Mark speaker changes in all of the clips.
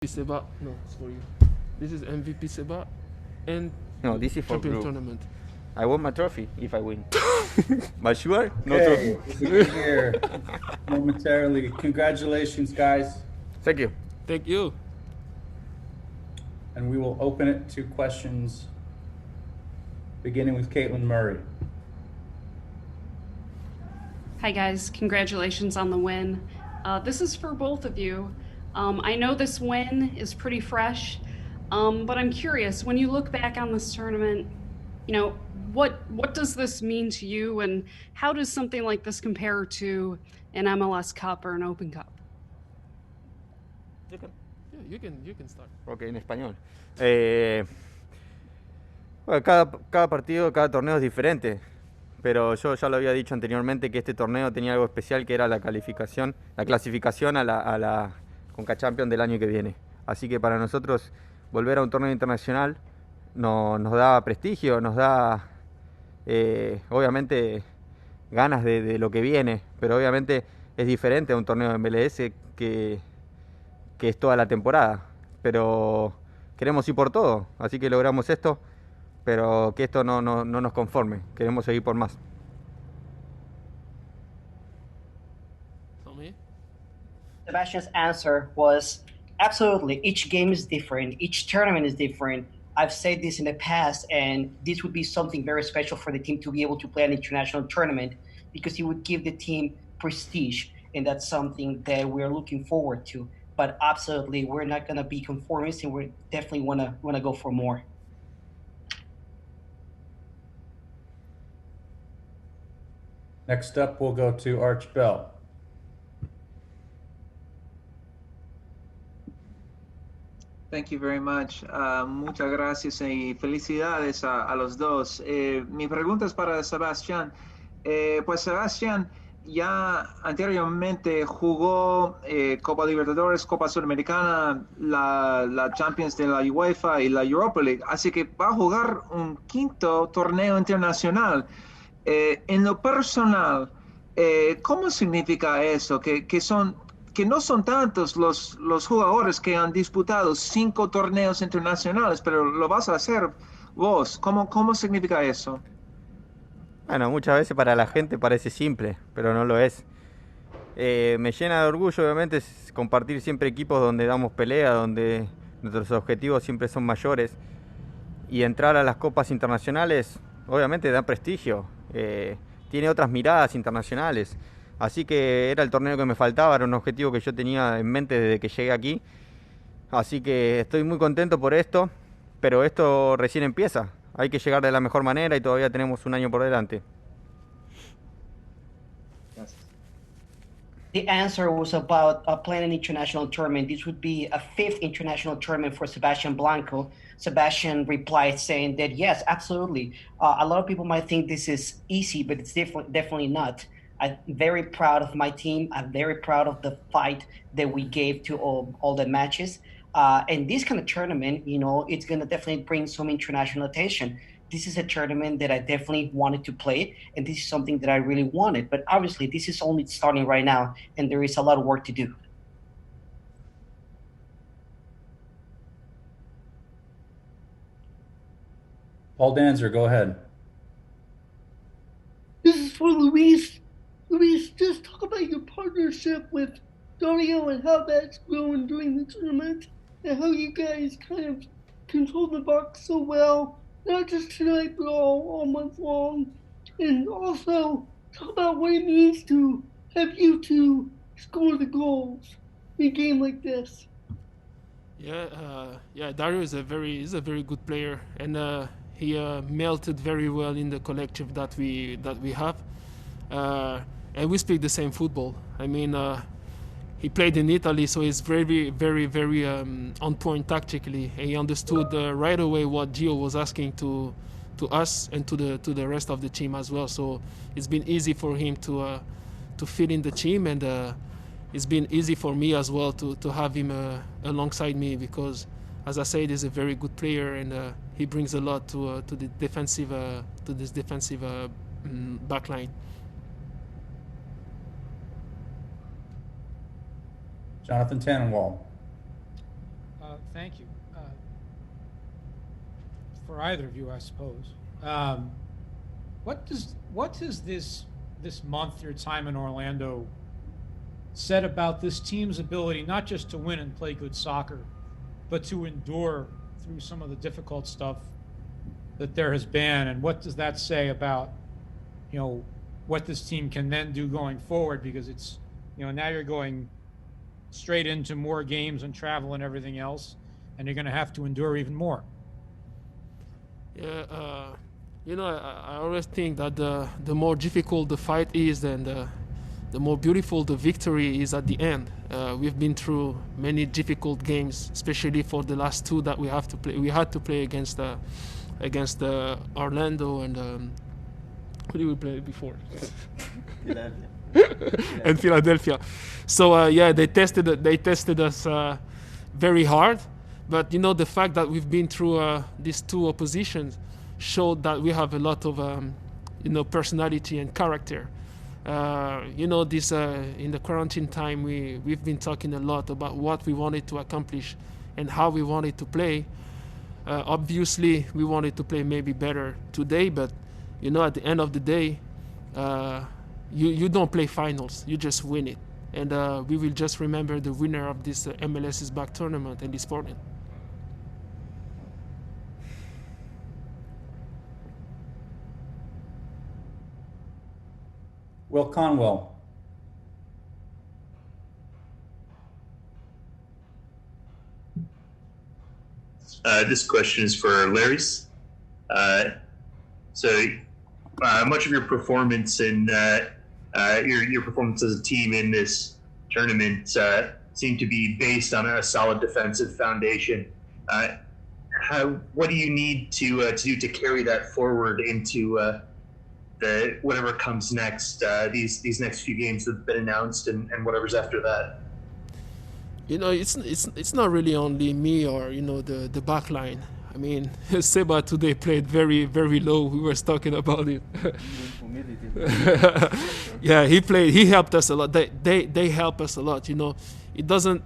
Speaker 1: Seba. No, it's for you. This is MVP Seba and
Speaker 2: No, this is for
Speaker 1: champion
Speaker 2: group.
Speaker 1: tournament.
Speaker 2: I want my trophy if I win. But sure, no
Speaker 3: Okay,
Speaker 2: trophy.
Speaker 3: we'll be here momentarily. Congratulations, guys.
Speaker 2: Thank you.
Speaker 1: Thank you.
Speaker 3: And we will open it to questions, beginning with Caitlin Murray.
Speaker 4: Hi guys, congratulations on the win. This is for both of you. I know this win is pretty fresh, but I'm curious, when you look back on this tournament, what does this mean to you, and how does something like this compare to an MLS Cup or an Open Cup?
Speaker 1: Yeah, you can start.
Speaker 2: Ok, en español. Bueno, cada partido, cada torneo es diferente, pero yo ya lo había dicho anteriormente que este torneo tenía algo especial, que era la clasificación a la Conca Champions del año que viene. Así que para nosotros volver a un torneo internacional nos da prestigio, nos da obviamente ganas de lo que viene, pero obviamente es diferente a un torneo de MLS que es toda la temporada. Pero queremos ir por todo, así que logramos esto, pero que esto no nos conforme, queremos seguir por más.
Speaker 5: Sebastian's answer was absolutely. Each game is different. Each tournament is different. I've said this in the past, and this would be something very special for the team to be able to play an international tournament, because it would give the team prestige, and that's something that we're looking forward to. But absolutely, we're not going to be conformist, and we definitely want to go for more.
Speaker 3: Next up, we'll go to Arch Bell.
Speaker 6: Thank you very much. Muchas gracias y felicidades a los dos. Mi pregunta es para Sebastián. Pues Sebastián ya anteriormente jugó Copa Libertadores, Copa Sudamericana, la Champions de la UEFA y la Europa League. Así que va a jugar un quinto torneo internacional. En lo personal, ¿cómo significa eso? Que no son tantos los jugadores que han disputado 5 torneos internacionales, pero lo vas a hacer vos. ¿Cómo significa eso?
Speaker 2: Bueno, muchas veces para la gente parece simple, pero no lo es. Me llena de orgullo, obviamente, compartir siempre equipos donde damos pelea, donde nuestros objetivos siempre son mayores. Y entrar a las copas internacionales, obviamente, da prestigio. Tiene otras miradas internacionales. Así que era el torneo que me faltaba, era un objetivo que yo tenía en mente desde que llegué aquí. Así que estoy muy contento por esto, pero esto recién empieza. Hay que llegar de la mejor manera y todavía tenemos un año por delante.
Speaker 6: Gracias.
Speaker 5: The answer was about playing an international tournament. This would be a 5th international tournament for Sebastián Blanco. Sebastián replied saying that, yes, absolutely. A lot of people might think this is easy, but it's definitely not. I'm very proud of my team. I'm very proud of the fight that we gave to all the matches. And this kind of tournament, it's going to definitely bring some international attention. This is a tournament that I definitely wanted to play, and this is something that I really wanted. But obviously, this is only starting right now, and there is a lot of work to do.
Speaker 3: Paul Danzer, go ahead.
Speaker 7: This is for Luis. Luis, just talk about your partnership with Dario and how that's going during the tournament, and how you guys kind of control the box so well, not just tonight, but all month long. And also, talk about what it means to have you two score the goals in a game like this.
Speaker 1: Yeah, Dario is a very good player, and he melted very well in the collective that we have. And we speak the same football. I mean, he played in Italy, so he's very on point tactically. And he understood right away what Gio was asking to us and to the rest of the team as well. So it's been easy for him to fit in the team, and it's been easy for me as well to have him alongside me, because, as I said, he's a very good player, and he brings a lot to the defensive backline.
Speaker 3: Jonathan Tannenwald.
Speaker 8: Thank you. For either of you, I suppose. What does this month, your time in Orlando, said about this team's ability not just to win and play good soccer, but to endure through some of the difficult stuff that there has been? And what does that say about, what this team can then do going forward? Because it's, now you're going straight into more games and travel and everything else, and you're going to have to endure even more.
Speaker 1: Yeah, I always think that the more difficult the fight is, then the more beautiful the victory is at the end. We've been through many difficult games, especially for the last two that we have to play. We had to play against Orlando and who did we play before? And Philadelphia. So they tested us very hard. But the fact that we've been through these two oppositions showed that we have a lot of personality and character. This in the quarantine time we've been talking a lot about what we wanted to accomplish and how we wanted to play. Obviously, we wanted to play maybe better today, but at the end of the day, you don't play finals, you just win it. And we will just remember the winner of this MLS Is Back tournament, and it's Portland.
Speaker 3: Will Conwell.
Speaker 9: This question is for Larrys. Much of your performance and your performance as a team in this tournament seem to be based on a solid defensive foundation. What do you need to do to carry that forward into whatever comes next? These next few games that have been announced and whatever's after that.
Speaker 1: It's not really only me or the back line. I mean, Seba today played very, very low. We were talking about it. Yeah, he helped us a lot. They help us a lot. It doesn't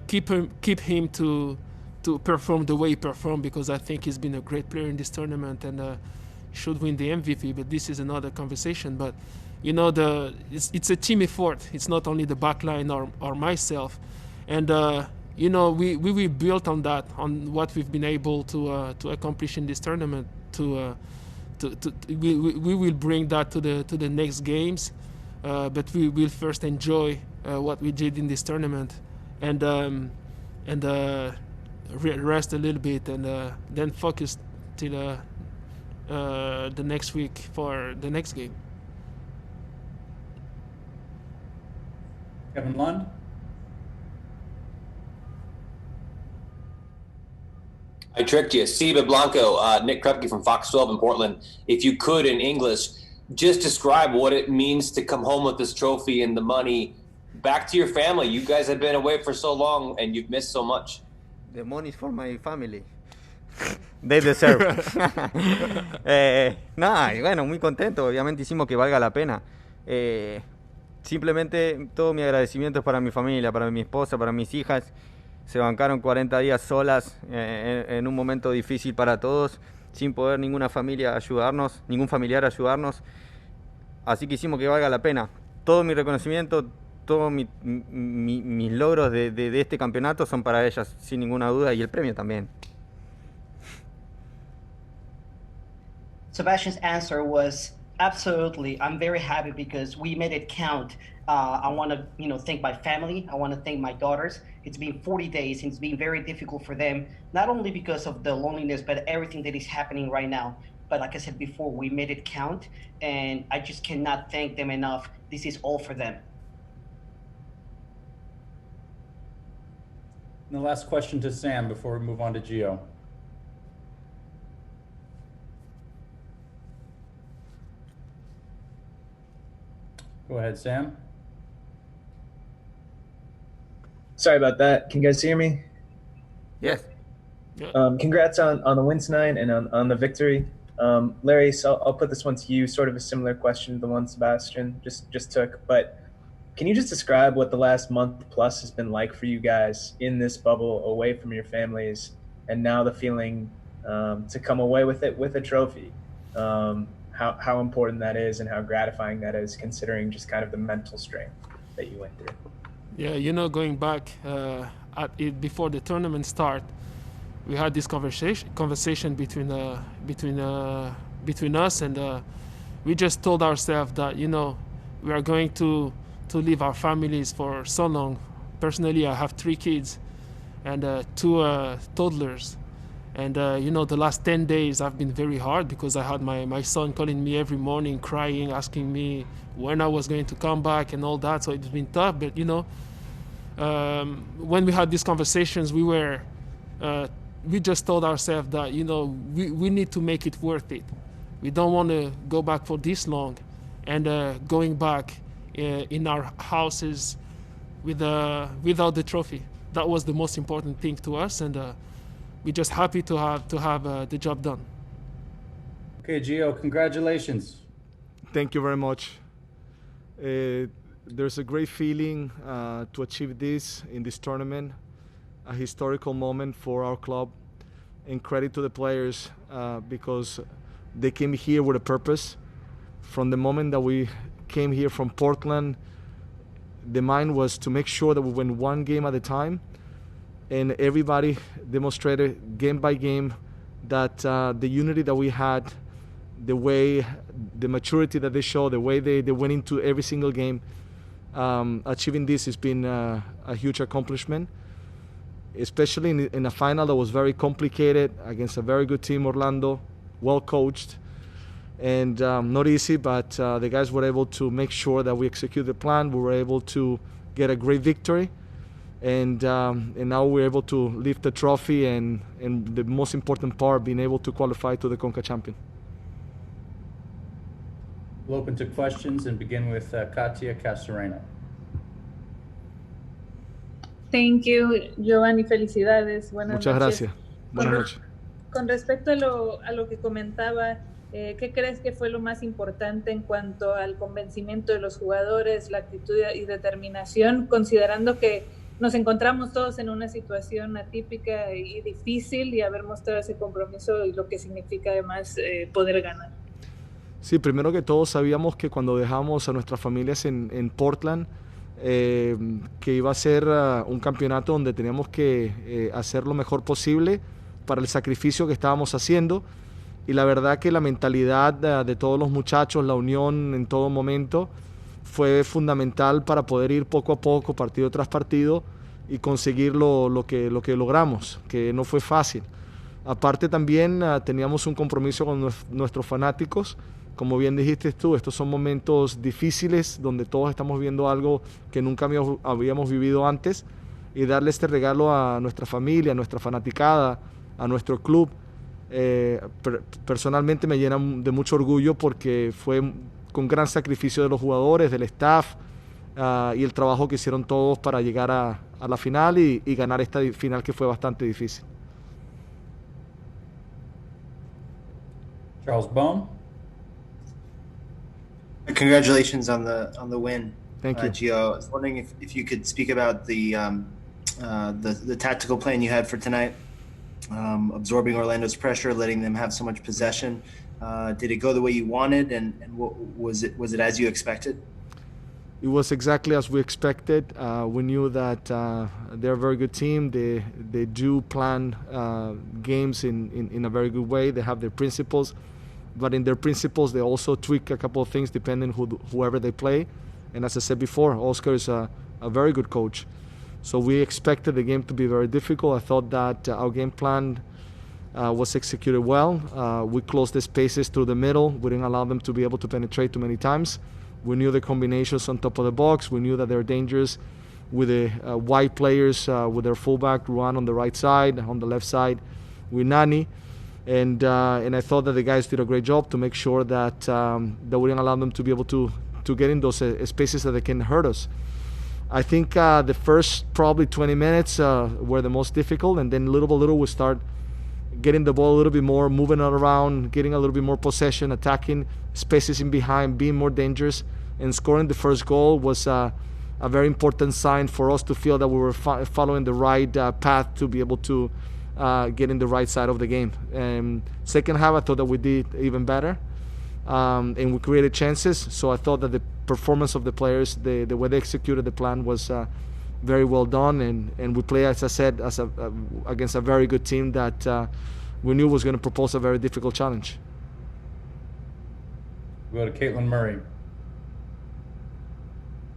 Speaker 1: keep him to perform the way he performed, because I think he's been a great player in this tournament and should win the MVP. But this is another conversation. But it's a team effort. It's not only the back line or myself, and we will build on that, on what we've been able to accomplish in this tournament. We will bring that to the next games, but we will first enjoy what we did in this tournament, and rest a little bit, and then focus till the next week for the next game.
Speaker 3: Kevin Lund.
Speaker 10: I tricked you. Sebastián Blanco, Nick Krupke from Fox 12 in Portland. If you could, in English, just describe what it means to come home with this trophy and the money back to your family. You guys have been away for so long and you've missed so much.
Speaker 2: The money is for my family. They deserve. Bueno, muy contento. Obviamente hicimos que valga la pena. Simplemente todo mi agradecimiento es para mi familia, para mi esposa, para mis hijas. Se bancaron 40 días solas en un momento difícil para todos, sin poder ningún familiar ayudarnos. Así que hicimos que valga la pena. Todo mi reconocimiento, todos mis logros de este campeonato son para ellas, sin ninguna duda, y el premio también.
Speaker 5: Sebastian's answer was absolutely. I'm very happy because we made it count. I want to, thank my family. I want to thank my daughters. It's been 40 days and it's been very difficult for them, not only because of the loneliness, but everything that is happening right now. But like I said before, we made it count, and I just cannot thank them enough. This is all for them.
Speaker 3: And the last question to Sam before we move on to Gio. Go ahead, Sam.
Speaker 11: Sorry about that. Can you guys hear me?
Speaker 2: Yes.
Speaker 11: Congrats on the win tonight and on the victory. Larry, so I'll put this one to you, sort of a similar question to the one Sebastian just took, but Can you just describe what the last month plus has been like for you guys in this bubble, away from your families, and now the feeling to come away with it with a trophy? How important that is and how gratifying that is, considering just kind of the mental strain that you went through.
Speaker 1: Yeah, going back before the tournament start, we had this conversation between us, and we just told ourselves that we are going to leave our families for so long. Personally, I have 3 kids and 2 toddlers. And, the last 10 days have been very hard because I had my son calling me every morning, crying, asking me when I was going to come back and all that. So it's been tough. But, when we had these conversations, we just told ourselves that, we need to make it worth it. We don't want to go back for this long and going back in our houses without the trophy. That was the most important thing to us, and we're just happy to have the job done.
Speaker 3: Okay, Gio, congratulations.
Speaker 12: Thank you very much. There's a great feeling to achieve this in this tournament, a historical moment for our club, and credit to the players because they came here with a purpose. From the moment that we came here from Portland, the mind was to make sure that we win one game at a time, and everybody demonstrated game by game that the unity that we had, the maturity that they show, the way they went into every single game, achieving this has been a huge accomplishment, especially in a final that was very complicated against a very good team, Orlando, well coached, and not easy, but the guys were able to make sure that we execute the plan. We were able to get a great victory, and now we're able to lift the trophy, and the most important part, being able to qualify to the Conca Champion.
Speaker 3: We'll open to questions and begin with Katia Castorena.
Speaker 13: Thank you, Giovanni. Felicidades. Buenas
Speaker 12: Muchas
Speaker 13: noches.
Speaker 12: Gracias. Buenas noches.
Speaker 13: Con respecto a lo que comentaba, ¿qué crees que fue lo más importante en cuanto al convencimiento de los jugadores, la actitud y determinación, considerando que nos encontramos todos en una situación atípica y difícil, y haber mostrado ese compromiso y lo que significa además poder ganar?
Speaker 12: Sí, primero que todo sabíamos que cuando dejamos a nuestras familias en Portland, que iba a ser un campeonato donde teníamos que hacer lo mejor posible para el sacrificio que estábamos haciendo, y la verdad que la mentalidad de todos los muchachos, la unión en todo momento, fue fundamental para poder ir poco a poco, partido tras partido, y conseguir lo que logramos, que no fue fácil. Aparte también teníamos un compromiso con nuestros fanáticos. Como bien dijiste tú, estos son momentos difíciles donde todos estamos viendo algo que nunca habíamos vivido antes, y darle este regalo a nuestra familia, a nuestra fanaticada, a nuestro club, personalmente me llena de mucho orgullo, porque fue con gran sacrificio de los jugadores, del staff, y el trabajo que hicieron todos para llegar a la final y ganar esta final que fue bastante difícil.
Speaker 3: Charles Bohm.
Speaker 14: Congratulations on the win.
Speaker 12: Thank you.
Speaker 14: Gio. I was wondering if you could speak about the tactical plan you had for tonight, absorbing Orlando's pressure, letting them have so much possession. Did it go the way you wanted, and was it as you expected?
Speaker 12: It was exactly as we expected. We knew that they're a very good team. They do plan games in a very good way. They have their principles, but in their principles they also tweak a couple of things depending whoever they play. And as I said before, Oscar is a very good coach. So we expected the game to be very difficult. I thought that our game plan was executed well. We closed the spaces through the middle. We didn't allow them to be able to penetrate too many times. We knew the combinations on top of the box. We knew that they're dangerous with the wide players, with their fullback, Ruan on the right side, on the left side with Nani. And I thought that the guys did a great job to make sure that we didn't allow them to be able to get in those spaces that they can hurt us. I think the first probably 20 minutes were the most difficult, and then little by little we start getting the ball a little bit more, moving it around, getting a little bit more possession, attacking spaces in behind, being more dangerous, and scoring the first goal was a a very important sign for us to feel that we were following the right path to be able to get in the right side of the game. Second half, I thought that we did even better, and we created chances. So I thought that the performance of the players, the way they executed the plan was very well done, and we play, as I said, against a very good team that we knew was going to propose a very difficult challenge.
Speaker 3: We'll go to Caitlin Murray.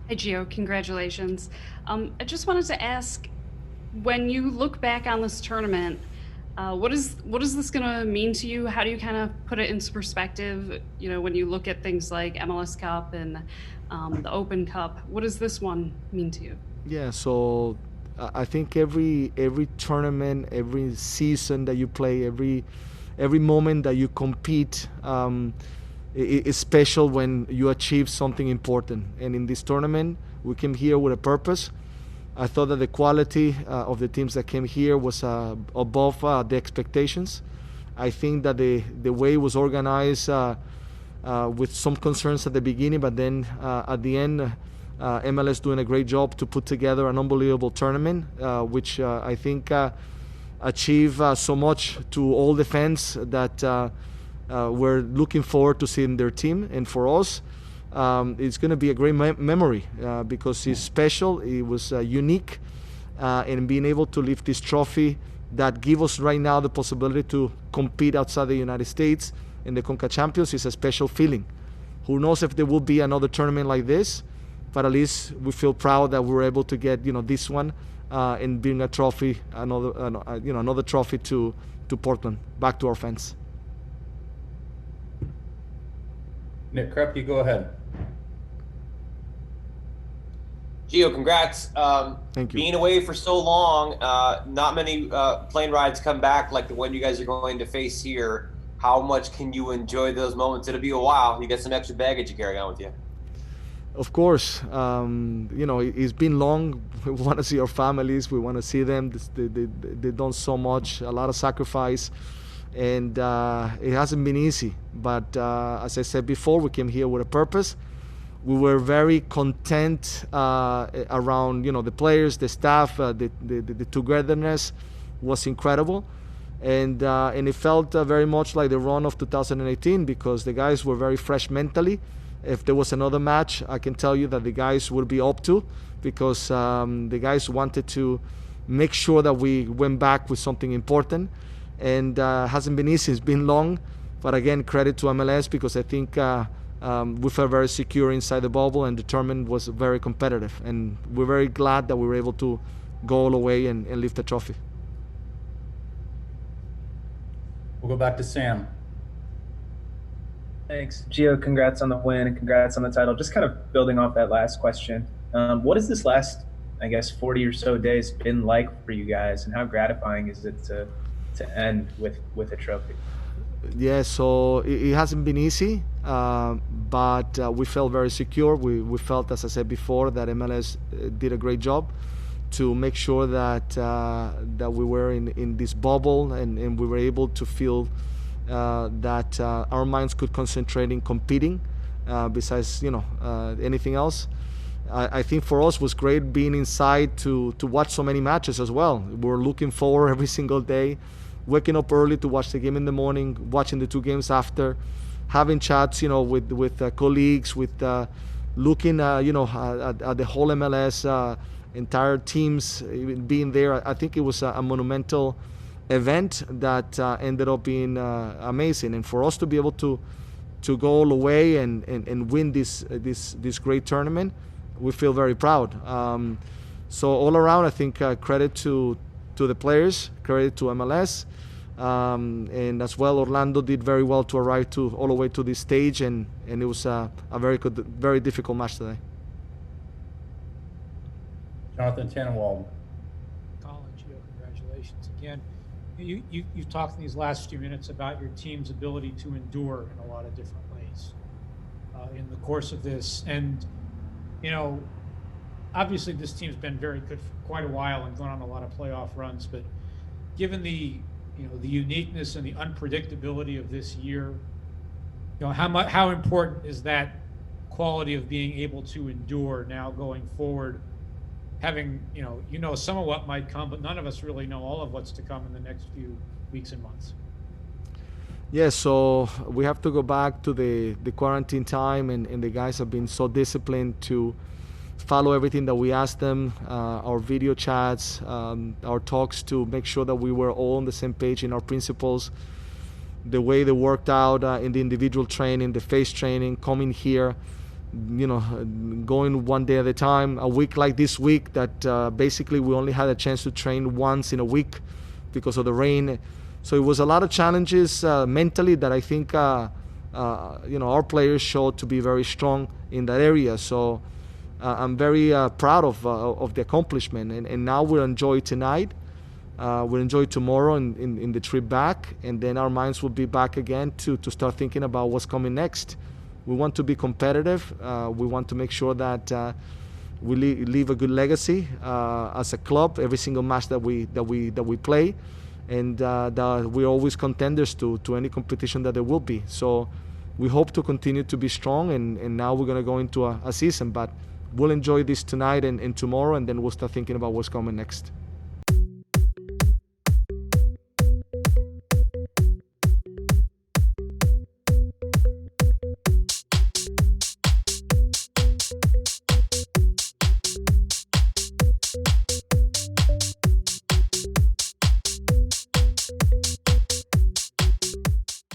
Speaker 4: Hi, Gio. Congratulations. I just wanted to ask, when you look back on this tournament, what is this going to mean to you? How do you kind of put it into perspective? You know, when you look at things like MLS Cup and the Open Cup, what does this one mean to you?
Speaker 12: Yeah, so I think every tournament, every season that you play, every moment that you compete is special when you achieve something important. And in this tournament, we came here with a purpose. I thought that the quality of the teams that came here was above the expectations. I think that the way it was organized with some concerns at the beginning, but then at the end, MLS doing a great job to put together an unbelievable tournament, which I think achieved so much to all the fans that were looking forward to seeing their team. And for us, it's going to be a great memory because it's special, it was unique, and being able to lift this trophy that gives us right now the possibility to compete outside the United States in the CONCACAF Champions is a special feeling. Who knows if there will be another tournament like this, but at least we feel proud that we were able to get this one and bring a trophy, another trophy to Portland, back to our fans.
Speaker 3: Nick Krepke, go ahead.
Speaker 10: Gio, congrats.
Speaker 12: Thank you.
Speaker 10: Being away for so long, not many plane rides come back like the one you guys are going to face here. How much can you enjoy those moments? It'll be a while. You got some extra baggage you carry on with you.
Speaker 12: Of course, it's been long. We want to see our families. We want to see them. They've done so much, a lot of sacrifice, and it hasn't been easy. But as I said before, we came here with a purpose. We were very content around, the players, the staff, the togetherness was incredible, and it felt very much like the run of 2018 because the guys were very fresh mentally. If there was another match, I can tell you that the guys would be up to, because the guys wanted to make sure that we went back with something important, and hasn't been easy. It's been long, but again, credit to MLS because I think we felt very secure inside the bubble, and the tournament was very competitive, and we're very glad that we were able to go all the way and lift the trophy.
Speaker 3: We'll go back to Sam.
Speaker 11: Thanks. Gio, congrats on the win and congrats on the title. Just kind of building off that last question, what has this last, 40 or so days been like for you guys, and how gratifying is it to end with a trophy?
Speaker 12: Yeah, so it hasn't been easy, but we felt very secure. We felt, as I said before, that MLS did a great job to make sure that we were in this bubble, and we were able to feel that our minds could concentrate in competing besides anything else. I think for us was great being inside to watch so many matches as well. We're looking forward every single day, waking up early to watch the game in the morning, watching the two games after, having chats with colleagues, with looking at the whole MLS entire teams being there. I think it was a monumental event that ended up being amazing, and for us to be able to go all the way and win this great tournament, we feel very proud. So all around, I think credit to the players, credit to MLS, and as well Orlando did very well to arrive all the way to this stage, and it was a very difficult match today.
Speaker 3: Jonathan Tannenwald.
Speaker 8: Congratulations again. You've talked in these last few minutes about your team's ability to endure in a lot of different ways in the course of this. And, obviously this team's been very good for quite a while and gone on a lot of playoff runs. But given the uniqueness and the unpredictability of this year, how important is that quality of being able to endure now going forward, having, you know some of what might come, but none of us really know all of what's to come in the next few weeks and months.
Speaker 12: Yeah, so we have to go back to the quarantine time, and the guys have been so disciplined to follow everything that we asked them, our video chats, our talks, to make sure that we were all on the same page in our principles, the way they worked out in the individual training, the face training, coming here, going one day at a time. A week like this week that basically we only had a chance to train once in a week because of the rain. So it was a lot of challenges mentally that I think our players showed to be very strong in that area. So I'm very proud of the accomplishment, and now we'll enjoy tonight. We'll enjoy tomorrow in the trip back, and then our minds will be back again to start thinking about what's coming next. We want to be competitive. We want to make sure that we leave a good legacy as a club every single match that we play, and that we're always contenders to any competition that there will be. So we hope to continue to be strong, and now we're going to go into a season, but we'll enjoy this tonight and tomorrow, and then we'll start thinking about what's coming next.